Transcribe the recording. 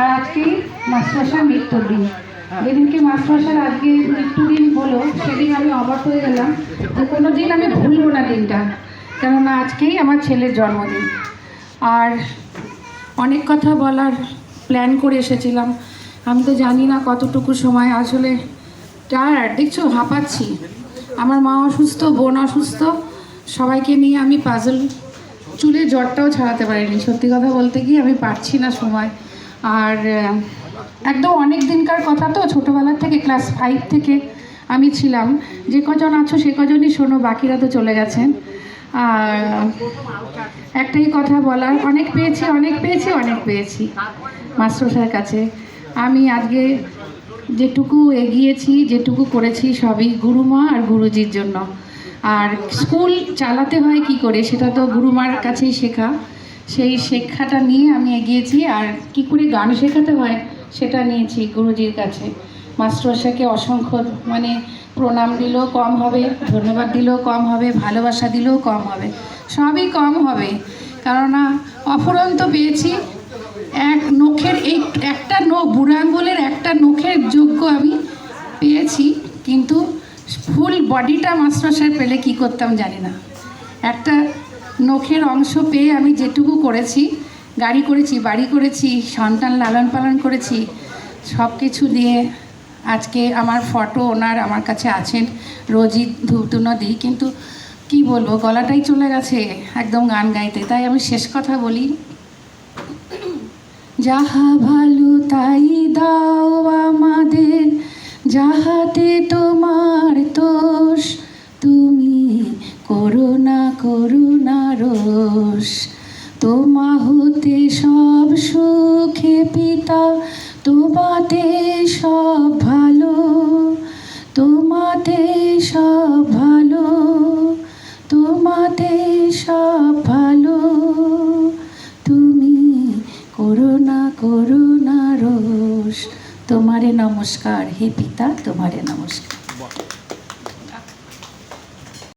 আর আজকে মাস্টারমশার মৃত্যুর দিন। যেদিনকে মাস্টারমশার আজকে মৃত্যুর দিন হলো সেদিন আমি অবাক হয়ে গেলাম যে কোনো দিন আমি ভুলবো না দিনটা, কেননা আজকেই আমার ছেলের জন্মদিন। আর অনেক কথা বলার প্ল্যান করে এসেছিলাম, আমি তো জানি না কতটুকু সময়, আসলে টায়ার্ড দেখছো, হাঁপাচ্ছি। আমার মা অসুস্থ, বোন অসুস্থ, সবাইকে নিয়ে আমি পাজল, চুলে জ্বরটাও ছাড়াতে পারিনি। সত্যি কথা বলতে কি আমি পারছি না সময়। আর একদম অনেক দিনকার কথা, তো ছোটোবেলার থেকে ক্লাস 5 থেকে আমি ছিলাম। যে কজন আছো সে কজনই শোনো, বাকিরা তো চলে গেছেন। আর একটাই কথা বলার, অনেক পেয়েছি অনেক পেয়েছি অনেক পেয়েছি মাস্টারমশাইয়ের কাছে। আমি আজকে যেটুকু এগিয়েছি, যেটুকু করেছি, সবই গুরুমা আর গুরুজির জন্য। আর স্কুল চালাতে হয় কি করে সেটা তো গুরুমার কাছেই শেখা, সেই শিক্ষাটা নিয়ে আমি এগিয়েছি। আর কি করে গান শেখাতে হয় সেটা নিয়েছি গুরুজির কাছে। মাস্টারমশাইকে অসংখ্য প্রণাম দিলেও কম হবে, ধন্যবাদ দিলেও কম হবে, ভালোবাসা দিলেও কম হবে, সবই কম হবে। কেননা অফুরন্ত পেয়েছি। এক নখের, এই একটা নখ, বুড়ো আঙুলের একটা নখের যোগ্য আমি পেয়েছি, কিন্তু ফুল বডিটা মাস্টারমশাই পেলে কি করতাম জানি না। একটা নখের অংশ পেয়ে আমি যেটুকু করেছি, গাড়ি করেছি, বাড়ি করেছি, সন্তান লালন পালন করেছি, সব কিছু দিয়ে আজকে আমার ফটো ওনার আমার কাছে আছেন, রোজই ধূপধুনো দিই। কিন্তু কি বলবো, গলাটাই চলে গেছে একদম গান গাইতে। তাই আমি শেষ কথা বলি, যাহা ভালো তাই দাও আমাদের, যাহাতে তোমার দোষ, তুমি করুণা করুণা রোষ। তোমা হতে সব সুখে পিতা, তোমাতে সব ভালো, তোমাতে সব ভালো, তোমাতে সব ভালো, তুমি করুণা করুণা রোষ। তোমারে নমস্কার হে পিতা, তোমারে নমস্কার।